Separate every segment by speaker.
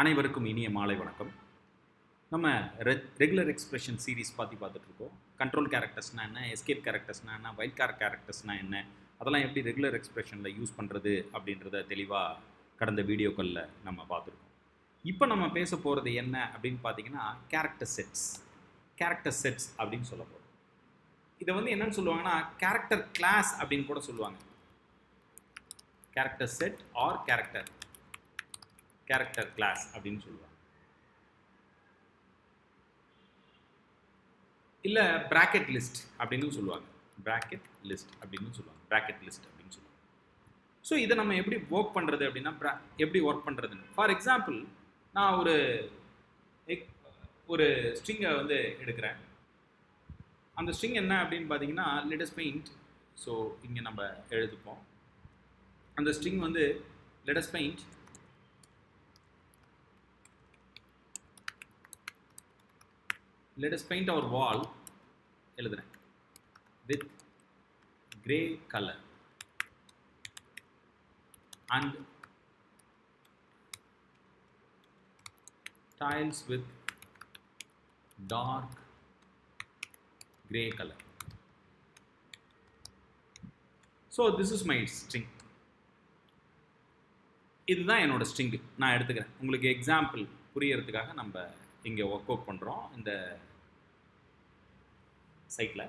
Speaker 1: அனைவருக்கும் இனிய மாலை வணக்கம். நம்ம ரெகுலர் எக்ஸ்பிரஷன் சீரீஸ் பார்த்துட்ருக்கோம். கண்ட்ரோல் கேரக்டர்ஸ்னால் என்ன, எஸ்கேப் கேரக்டர்ஸ்னால் என்ன, வைல்ட் கார்ட் கேரக்டர்ஸ்னால் என்ன, அதெல்லாம் எப்படி ரெகுலர் எக்ஸ்பிரஷனில் யூஸ் பண்ணுறது அப்படின்றத தெளிவாக கடந்த வீடியோக்களில் நம்ம பார்த்துருக்கோம். இப்போ நம்ம பேச போகிறது என்ன அப்படின்னு பார்த்தீங்கன்னா கேரக்டர் செட்ஸ் அப்படின்னு சொல்ல போகிறோம். இதை வந்து என்னன்னு சொல்லுவாங்கன்னா கேரக்டர் கிளாஸ் அப்படின்னு கூட சொல்லுவாங்க. Character set or character class அப்படின்னு சொல்லுவாங்க. இல்லை பிராக்கெட் லிஸ்ட் அப்படின்னு சொல்லுவாங்க. பிராக்கெட் லிஸ்ட் அப்படின்னு சொல்லுவாங்க. ஸோ இதை நம்ம எப்படி ஒர்க் பண்ணுறது அப்படின்னா எப்படி ஒர்க் பண்ணுறதுன்னு, ஃபார் எக்ஸாம்பிள் நான் ஒரு ஸ்ட்ரிங்கை வந்து எடுக்கிறேன். அந்த ஸ்ட்ரிங் என்ன அப்படின்னு பார்த்தீங்கன்னா லெட் அஸ் பெயிண்ட். ஸோ இங்கே நம்ம எழுதுப்போம். அந்த ஸ்ட்ரிங் வந்து let us paint our wall எழுதுறேன் with gray color and tiles with dark gray color. So this is my string. இதுதான் என்னோட ஸ்ட்ரிங். நான் எடுத்துக்கிறேன். உங்களுக்கு எக்ஸாம்பிள் புரியறதுக்காக நம்ம இங்கே ஒர்க் அவுட் பண்ணுறோம் இந்த சைட்டில்.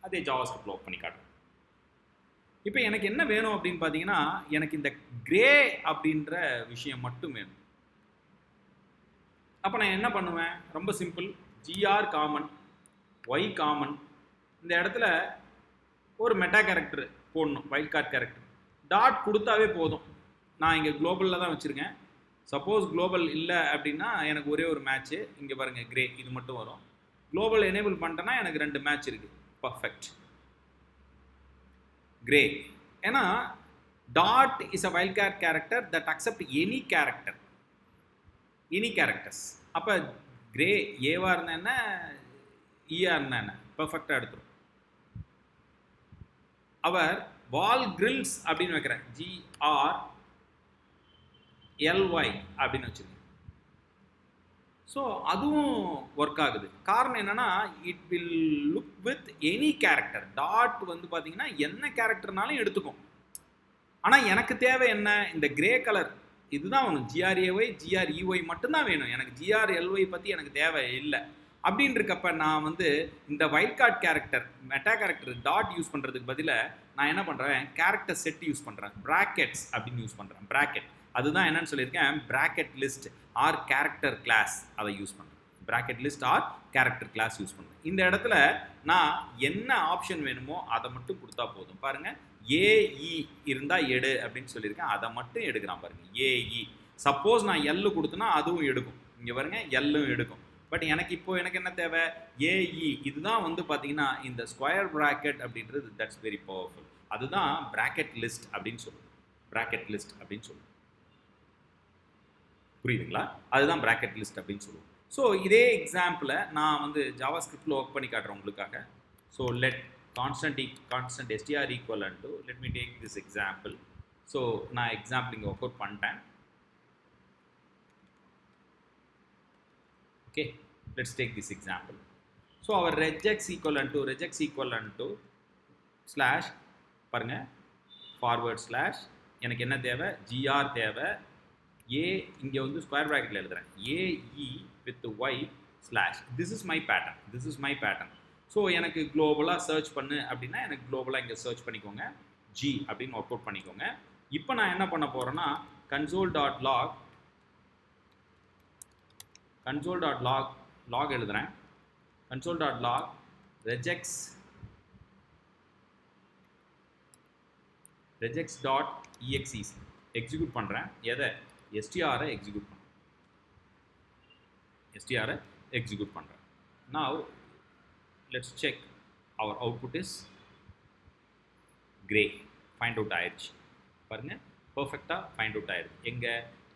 Speaker 1: அதே ஜாவாஸ்கிரிப்டில் ஒர்க் பண்ணி காட்டுறோம். இப்போ எனக்கு என்ன வேணும் அப்படின்னு பார்த்தீங்கன்னா எனக்கு இந்த கிரே அப்படின்ற விஷயம் மட்டும் வேணும். அப்போ நான் என்ன பண்ணுவேன், ரொம்ப simple. G R common, Y common, இந்த இடத்துல ஒரு மெட்டா கேரக்டர் போடணும், வைல்ட் கார்ட் கேரக்டர். டாட் கொடுத்தாவே போதும். நான் இங்கே குளோபலில் தான் வச்சுருக்கேன். சப்போஸ் குளோபல் இல்லை அப்படின்னா எனக்கு ஒரே ஒரு மேட்ச்சு இங்கே பாருங்கள் கிரே, இது மட்டும் வரும். குளோபல் எனேபிள் பண்ணிட்டேன்னா எனக்கு 2 மேட்ச் இருக்குது. Perfect grey. ஏன்னா dot is a wild card character that accept any characters. அப்போ கிரே ஏவாக இருந்தா என்ன, ஈயாக இருந்தா என்ன, பர்ஃபெக்டாக எடுத்துரும். அவர் வால் கிரில்ஸ் அப்படின்னு வைக்கிறேன், GRLY அப்படின்னு வச்சுருக்கேன். ஸோ அதுவும் ஒர்க் ஆகுது. காரணம் என்னென்னா it will look with any character. Dot வந்து பார்த்தீங்கன்னா என்ன கேரக்டர்னாலும் எடுத்துக்கும். ஆனால் எனக்கு தேவை என்ன, இந்த கிரே கலர் இதுதான் வேணும். GRAY GREY மட்டும்தான் வேணும். எனக்கு GRLY பற்றி எனக்கு தேவை இல்லை. அப்படின்னு இருக்கப்ப நான் வந்து இந்த wild card character meta character dot use பண்ணுறதுக்கு பதிலாக நான் என்ன பண்ணுறேன், கேரக்டர் செட் யூஸ் பண்ணுறேன், ப்ராக்கெட்ஸ் அப்படின்னு யூஸ் பண்ணுறேன். ப்ராக்கெட் அதுதான் என்னன்னு சொல்லியிருக்கேன், bracket list or character class. அதை யூஸ் பண்ணுறேன். Bracket list or character class use பண்ணுறேன். இந்த இடத்துல நான் என்ன ஆப்ஷன் வேணுமோ அதை மட்டும் கொடுத்தா போதும். பாருங்கள், ஏஇ இருந்தால் எடு அப்படின்னு சொல்லியிருக்கேன். அதை மட்டும் எடுக்கிறான் பாருங்கள், ஏஇ. சப்போஸ் நான் எல்லு கொடுத்தனா அதுவும் எடுக்கும். இங்கே பாருங்கள், எல்லும் எடுக்கும். பட் எனக்கு என்ன தேவை, ஏஇ. இதுதான் வந்து பார்த்தீங்கன்னா இந்த ஸ்கொயர் ப்ராக்கெட் அப்படின்றது தட்ஸ் வெரி பவர்ஃபுல். அதுதான் பிராக்கெட் லிஸ்ட் அப்படின்னு சொல்லுவோம். புரியுதுங்களா? அதுதான் பிராக்கெட் லிஸ்ட் அப்படின்னு சொல்லுவோம். ஸோ இதே எக்ஸாம்பிளை நான் வந்து ஜாவாஸ்கிரிப்டில் ஒர்க் பண்ணி காட்டுறேன் உங்களுக்காக. So let constant str equivalent to, let me take this example. So நான் எக்ஸாம்பிள் இங்கே ஒர்க் அவுட் பண்ணிட்டேன். Okay, let's take this example. So our regex equivalent to slash பாருங்க forward slash எனக்கு என்ன தேவை, gr தேவை, a இங்கே வந்து ஸ்கொயர் ப்ராக்கெட்டில் எழுதுறேன், ae with y slash. this is my pattern. So எனக்கு குளோபலாக சர்ச் பண்ணு அப்படின்னா எனக்கு குளோபலாக இங்கே சர்ச் பண்ணிக்கோங்க, g அப்படின்னு ஒர்க் அவுட் பண்ணிக்கோங்க. இப்போ நான் என்ன பண்ண போகிறேன்னா console.log எழுதுறேன். console.log regex.exe எக்ஸிக்யூட் பண்ணுறேன். எதை, str எக்ஸிக்யூட் பண்ணுறேன். Now let's check our output is gray. Find out ஆயிடுச்சு பாருங்கள், பர்ஃபெக்டாக ஃபைண்ட் அவுட் ஆயிடுது. எங்கே,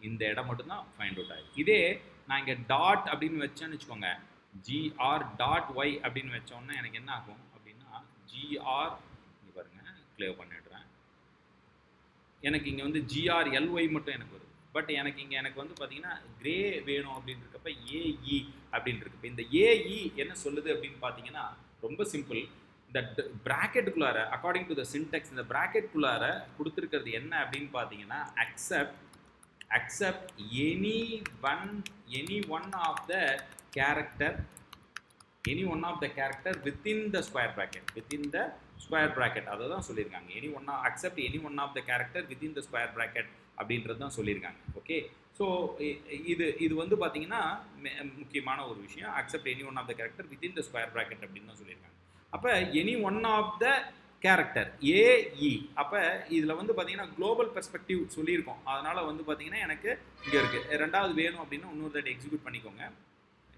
Speaker 1: இந்த இடம் மட்டும்தான் ஃபைண்ட் அவுட் ஆயிடுது. இதே நான் இங்கே டாட் அப்படின்னு வச்சேன்னு வச்சுக்கோங்க, gr.y அப்படின்னு வச்சோன்னா எனக்கு என்ன ஆகும் அப்படின்னா gr, இங்கே பாருங்கள் கிளியர் பண்ணிடுறேன், எனக்கு இங்கே வந்து GRLY மட்டும் எனக்கு வருது. பட் எனக்கு வந்து பார்த்தீங்கன்னா கிரே வேணும் அப்படின்னு இருக்கப்ப ஏஇ அப்படின்னு இருக்கு. இப்போ இந்த ஏஇ என்ன சொல்லுது அப்படின்னு பார்த்தீங்கன்னா ரொம்ப சிம்பிள். இந்த ப்ராக்கெட்டுக்குள்ளார அக்கார்டிங் டு த சின்டெக்ஸ் இந்த ப்ராக்கெட்டுக்குள்ளார கொடுத்துருக்கிறது என்ன அப்படின்னு பார்த்தீங்கன்னா accept any one of the character within the square bracket அதுதான் சொல்லியிருக்காங்க. accept any one of the character within the square bracket அப்படின்றது தான் சொல்லியிருக்காங்க. ஓகே, ஸோ இது வந்து பார்த்தீங்கன்னா முக்கியமான ஒரு விஷயம். accept any one of the character within the square bracket அப்படின்னு தான் சொல்லியிருக்காங்க. அப்போ any one of the character A E, அப்போ இதில் வந்து பார்த்தீங்கன்னா குளோபல் பெர்ஸ்பெக்டிவ் சொல்லியிருக்கோம். அதனால் வந்து பார்த்தீங்கன்னா எனக்கு இங்கே இருக்குது. ரெண்டாவது வேணும் அப்படின்னா இன்னொரு தடவை எக்ஸிக்யூட் பண்ணிக்கோங்க,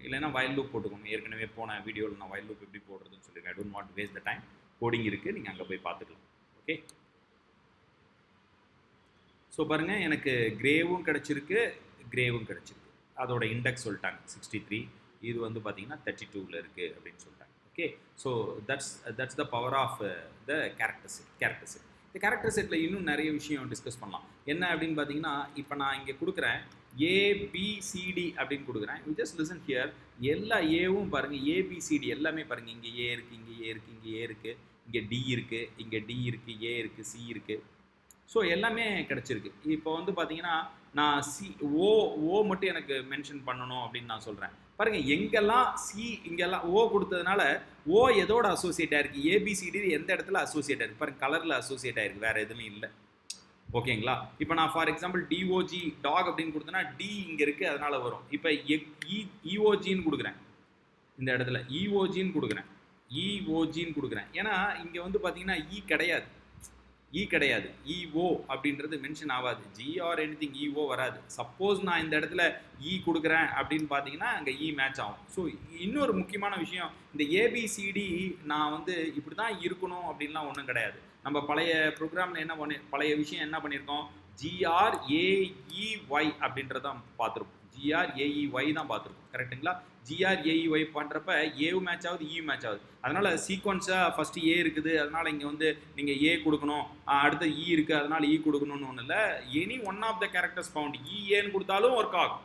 Speaker 1: இல்லைன்னா வயல் லூப் போட்டுக்கோங்க. ஏற்கனவே போன வீடியோவில் நான் வயல் லூப் எப்படி போடுறதுன்னு சொல்லியிருக்கேன். I don't want waste the time. Coding இருக்குது, நீங்கள் அங்கே போய் பார்த்துக்கலாம். ஓகே, ஸோ பாருங்கள், எனக்கு கிரேவும் கிடச்சிருக்கு, அதோட இண்டெக்ஸ் சொல்லிட்டாங்க 63. இது வந்து பார்த்தீங்கன்னா 32ல் இருக்குது அப்படின்னு சொல்லிட்டாங்க. Okay, so that's the power of the character set. இந்த கேரக்டர் செட்டில் இன்னும் நிறைய விஷயம் டிஸ்கஸ் பண்ணலாம். என்ன அப்படின்னு பார்த்தீங்கன்னா, இப்போ நான் இங்கே கொடுக்குறேன் ஏபிசிடி அப்படின்னு கொடுக்குறேன். You just listen here. எல்லா ஏவும் பாருங்கள், ஏபிசிடி எல்லாமே பாருங்கள். இங்கே ஏ இருக்குது, இங்கே ஏ இருக்குது, இங்கே ஏ இருக்குது, இங்கே டி இருக்குது, இங்கே டி இருக்குது, ஏ இருக்குது, சி இருக்குது. ஸோ எல்லாமே கிடச்சிருக்கு. இப்போ வந்து பார்த்தீங்கன்னா நான் ஓ மட்டும் எனக்கு மென்ஷன் பண்ணணும் அப்படின்னு நான் சொல்கிறேன். பாருங்கள், எங்கெல்லாம் இங்கெல்லாம் ஓ கொடுத்ததுனால ஓ எதோட அசோசியேட் ஆகிருக்கு? ஏபிசிடி எந்த இடத்துல அசோசியேட் ஆகிருக்கு பாருங்கள், கலரில் அசோசியேட் ஆகிருக்கு, வேறு எதுவும் இல்லை. ஓகேங்களா? இப்போ நான் ஃபார் எக்ஸாம்பிள் டிஓஜி டாக் அப்படின்னு கொடுத்தேன்னா டி இங்கே இருக்குது, அதனால் வரும். இப்போ இஓஜின்னு கொடுக்குறேன், இந்த இடத்துல இஓஜின்னு கொடுக்குறேன். ஏன்னா இங்கே வந்து பார்த்தீங்கன்னா கிடையாது, இஓ அப்படின்றது மென்ஷன் ஆகாது. ஜி ஆர் எனிதிங் இஓ வராது. சப்போஸ் நான் இந்த இடத்துல கொடுக்குறேன் அப்படின்னு பார்த்தீங்கன்னா அங்கே மேட்ச் ஆகும். ஸோ இன்னொரு முக்கியமான விஷயம், இந்த ஏபிசிடி நான் வந்து இப்படி தான் இருக்கணும் அப்படின்லாம் ஒன்றும் கிடையாது. நம்ம பழைய ப்ரோக்ராமில் பழைய விஷயம் என்ன பண்ணியிருக்கோம், GRAEY அப்படின்றதான் பார்த்துருப்போம். GRAEY தான் பார்த்துருக்கோம், கரெக்டுங்களா? GRAEY பண்ணுறப்ப ஏவும் மேட்ச் ஆகுது, மேட்ச் ஆகுது. அதனால் சீக்வன்ஸாக ஃபஸ்ட்டு ஏ இருக்குது, அதனால் இங்கே வந்து நீங்கள் ஏ கொடுக்கணும், அடுத்த இருக்குது, அதனால் கொடுக்கணும்னு ஒன்றும் இல்லை. Any one of the characters found ஏன்னு கொடுத்தாலும் ஒர்க் ஆகும்,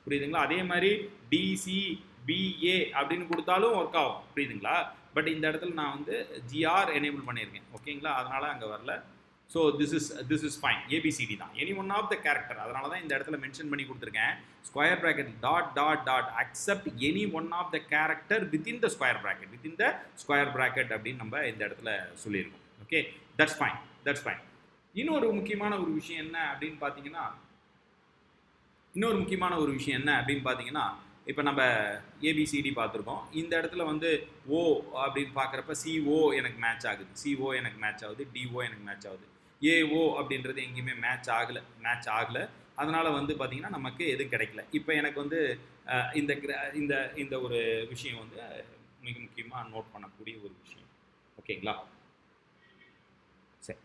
Speaker 1: புரியுதுங்களா? அதே மாதிரி DCBA அப்படின்னு கொடுத்தாலும் ஒர்க் ஆகும், புரியுதுங்களா? பட் இந்த இடத்துல நான் வந்து GR எனேபிள் பண்ணியிருக்கேன், ஓகேங்களா? அதனால் அங்கே வரல. So this is fine. ABCD தான் any one of the character. அதனால தான் இந்த இடத்துல மென்ஷன் பண்ணி கொடுத்துருக்கேன். Square bracket dot accept any one of the character within the square bracket அப்படின்னு நம்ம இந்த இடத்துல சொல்லியிருக்கோம். Okay, that's fine. இன்னொரு முக்கியமான ஒரு விஷயம் என்ன அப்படின்னு பார்த்தீங்கன்னா, இப்போ நம்ம ஏபிசிடி பார்த்துருக்கோம். இந்த இடத்துல வந்து ஓ அப்படின்னு பார்க்குறப்ப சிஓ எனக்கு மேட்ச் ஆகுது, டிஓ எனக்கு மேட்ச் ஆகுது. ஏஓ அப்படின்றது எங்கேயுமே மேட்ச் ஆகலை. அதனால் வந்து பார்த்திங்கன்னா நமக்கு எதுவும் கிடைக்கல. இப்போ எனக்கு வந்து இந்த ஒரு விஷயம் வந்து மிக முக்கியமாக நோட் பண்ணக்கூடிய ஒரு விஷயம். ஓகேங்களா? சரி,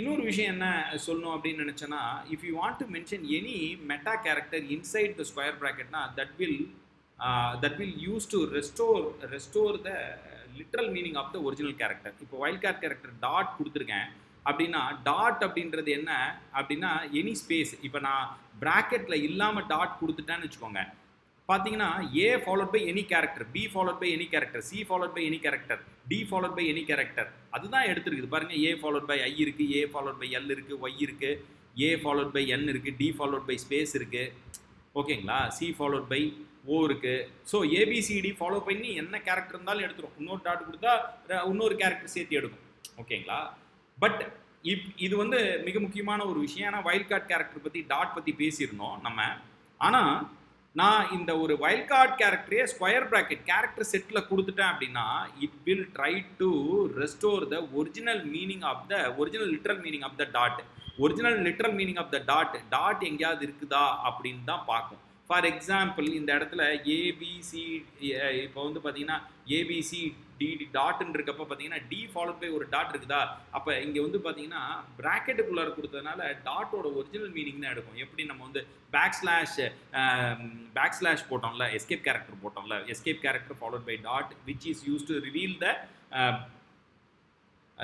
Speaker 1: இன்னொரு விஷயம் என்ன சொல்லணும் அப்படின்னு நினச்சேன்னா, if you want to mention any meta character inside the square ப்ராக்கெட்னா that will use to restore the literal meaning of the original character. இப்போ வைல்ட் கார்ட் கேரக்டர் டாட் கொடுத்துருக்கேன் அப்படின்னா, டாட் அப்படின்றது என்ன அப்படின்னா எனி ஸ்பேஸ். இப்போ நான் ப்ராக்கெட்டில் இல்லாமல் டாட் கொடுத்துட்டேன்னு வச்சுக்கோங்க, பார்த்தீங்கன்னா A followed by any character, B followed by any character, C followed by any character, D followed by any character, அதுதான் எடுத்துருக்குது. பாருங்கள், ஏ ஃபாலோட் பை ஐ இருக்குது, ஏ ஃபாலோட் பை எல் இருக்குது, ஒய் இருக்குது, ஏ ஃபாலோட் பை என் இருக்குது, D followed py space இருக்குது, ஓகேங்களா? C followed by ஓ இருக்குது. ஸோ ஏபிசிடி ஃபாலோ பண்ணி என்ன கேரக்டர் இருந்தாலும் எடுத்துரும். இன்னொரு டாட் கொடுத்தா இன்னொரு கேரக்டர் சேர்த்து எடுக்கும், ஓகேங்களா? பட் இது வந்து மிக முக்கியமான ஒரு விஷயம். ஏன்னா வைல்ட் கார்ட் கேரக்டர் பற்றி டாட் பற்றி பேசியிருந்தோம் நம்ம. ஆனால் நான் இந்த ஒரு வைல்ட் கார்ட் கேரக்டரே ஸ்கொயர் ப்ராக்கெட் கேரக்டர் செட்டில் கொடுத்துட்டேன் அப்படின்னா it will try to restore the original literal meaning of the dot. Original literal meaning of the dot எங்கேயாவது இருக்குதா அப்படின்னு தான் பார்க்கும். ஃபார் எக்ஸாம்பிள் இந்த இடத்துல ஏபிசி, இப்போ வந்து பார்த்தீங்கன்னா ஏபிசி டாட்ன்னு இருக்கப்போ பார்த்தீங்கன்னா டி ஃபாலோட் பை ஒரு டாட் இருக்குதா? அப்போ இங்கே வந்து பார்த்தீங்கன்னா ப்ராக்கெட்டுக்குள்ளார கொடுத்ததுனால டாட்டோட ஒரிஜினல் மீனிங் தான் எடுக்கும். எப்படி நம்ம வந்து பேக் ஸ்லாஷ் போட்டோம்ல, escape character followed by dot which is use to reveal the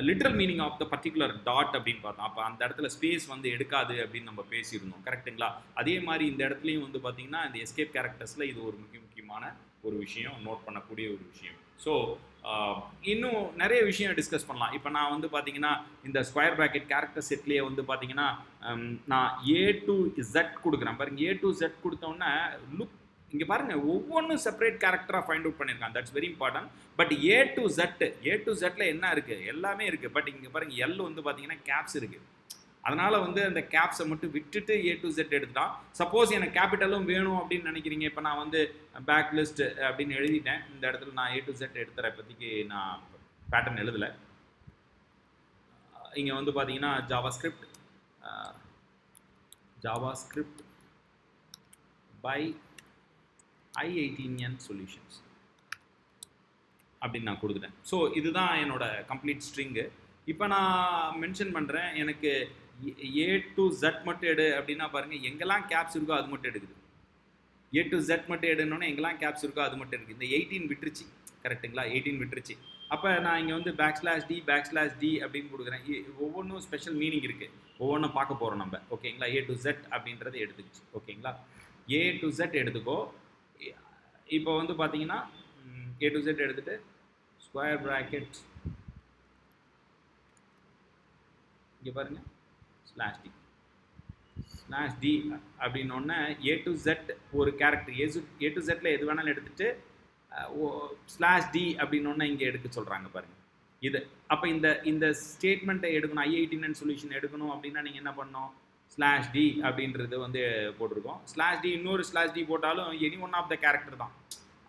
Speaker 1: literal meaning of the particular dot அப்படின்னு பார்த்தோம். அப்போ அந்த இடத்துல ஸ்பேஸ் வந்து எடுக்காது அப்படின்னு நம்ம பேசியிருந்தோம், கரெக்டுங்களா? அதே மாதிரி இந்த இடத்துலையும் வந்து பார்த்தீங்கன்னா இந்த எஸ்கேப் கேரக்டர்ஸில் இது ஒரு முக்கியமான ஒரு விஷயம், நோட் பண்ணக்கூடிய ஒரு விஷயம். ஸோ இன்னும் நிறைய விஷயம் டிஸ்கஸ் பண்ணலாம். இப்போ நான் வந்து பார்த்தீங்கன்னா இந்த ஸ்கொயர் ப்ராக்கெட் கேரக்டர் செட்லேயே வந்து பார்த்தீங்கன்னா நான் A to Z கொடுக்குறேன் பாருங்க. A to Z கொடுத்தோன்னே லுக் இங்கே பாருங்க, ஒவ்வொன்றும் செப்பரேட் கேரக்டராக ஃபைண்ட் அவுட் பண்ணியிருக்காங்க. That's very important. But A to Z என்ன இருக்குது? எல்லாமே இருக்குது. பட் இங்கே பாருங்க, L வந்து பார்த்தீங்கன்னா கேப்ஸ் இருக்குது. அதனால் வந்து அந்த கேப்ஸை மட்டும் விட்டுட்டு A to Z எடுத்துட்டான். சப்போஸ் எனக்கு கேபிட்டலும் வேணும் அப்படின்னு நினைக்கிறீங்க, இப்போ நான் வந்து பேக் லிஸ்ட் அப்படின்னு எழுதிட்டேன். இந்த இடத்துல நான் A to Z எடுத்துகிற இப்போதைக்கு நான் பேட்டர்ன் எழுதலை. இங்கே வந்து பார்த்தீங்கன்னா ஜாவாஸ்கிரிப்ட் பை i18n சொல்யூஷன்ஸ் அப்படின்னு நான் கொடுத்துட்டேன். ஸோ இதுதான் என்னோட கம்ப்ளீட் ஸ்ட்ரிங்கு. இப்போ நான் மென்ஷன் பண்ணுறேன், எனக்கு A to Z மட்டும் எடு அப்படின்னா பாருங்கள், எங்கெல்லாம் கேப்ஸ் இருக்கோ அது மட்டும் எடுக்குது. A to Z மட்டும் எடுனோன்னே எங்கெல்லாம் கேப்ஸ் இருக்கோ அது மட்டும் இருக்குது. இந்த 18 விட்டுருச்சு, கரெக்டுங்களா? 18 விட்டுருச்சு. அப்போ நான் இங்கே வந்து /D அப்படின்னு கொடுக்குறேன். ஒவ்வொன்றும் ஸ்பெஷல் மீனிங் இருக்குது, ஒவ்வொன்றும் பார்க்க போகிறோம் நம்ம, ஓகேங்களா? A to Z அப்படின்றது எடுத்துக்கிச்சு, ஓகேங்களா? A to Z எடுத்துக்கோ. இப்போ வந்து பார்த்தீங்கன்னா A to Z எடுத்துகிட்டு ஸ்கொயர் ப்ராக்கெட் இங்கே பாருங்கள் /D அப்படின்னோடனே A to Z ஒரு கேரக்டர் A to Zல எது வேணாலும் எடுத்துகிட்டு /D அப்படின்னோடனே இங்கே எடுக்க சொல்கிறாங்க பாருங்கள். இது அப்போ இந்த ஸ்டேட்மெண்ட்டை எடுக்கணும், i18n சொல்யூஷன் எடுக்கணும் அப்படின்னா நீங்கள் என்ன பண்ணணும்? /D அப்படின்றது வந்து போட்டிருக்கோம். /D இன்னொரு /D போட்டாலும் any one of the character தான்.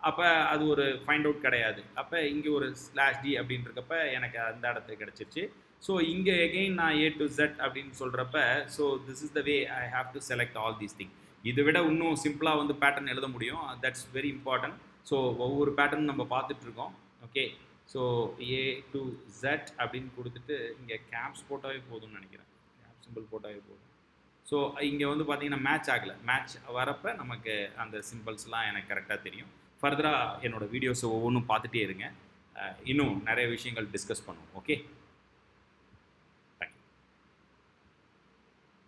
Speaker 1: அப்போ அது ஒரு ஃபைண்ட் அவுட் கிடையாது. அப்போ இங்கே ஒரு /D அப்படின்றப்ப எனக்கு அந்த இடத்துக்கு கிடச்சிருச்சு. ஸோ இங்கே எகெயின் நான் A to Z அப்படின்னு சொல்கிறப்ப, so this is the way I have to select all these thing. இதை விட இன்னும் சிம்பிளாக வந்து பேட்டர்ன் எழுத முடியும். That's very important. ஸோ ஒவ்வொரு பேட்டர்ன் நம்ம பார்த்துட்ருக்கோம், okay? So A to Z அப்படின்னு கொடுத்துட்டு இங்கே கேப்ஸ் போட்டாவே போதும்னு நினைக்கிறேன். கேப் சிம்பிள் போட்டாவே போதும். ஸோ இங்கே வந்து பார்த்தீங்கன்னா மேட்ச் ஆகலை. மேட்ச் வரப்போ நமக்கு அந்த சிம்பிள்ஸ்லாம் எனக்கு கரெக்டாக தெரியும். ஃபர்தராக என்னோடய வீடியோஸை ஒவ்வொன்றும் பார்த்துட்டே இருங்க. இன்னும் நிறைய விஷயங்கள் டிஸ்கஸ் பண்ணுவோம், ஓகே?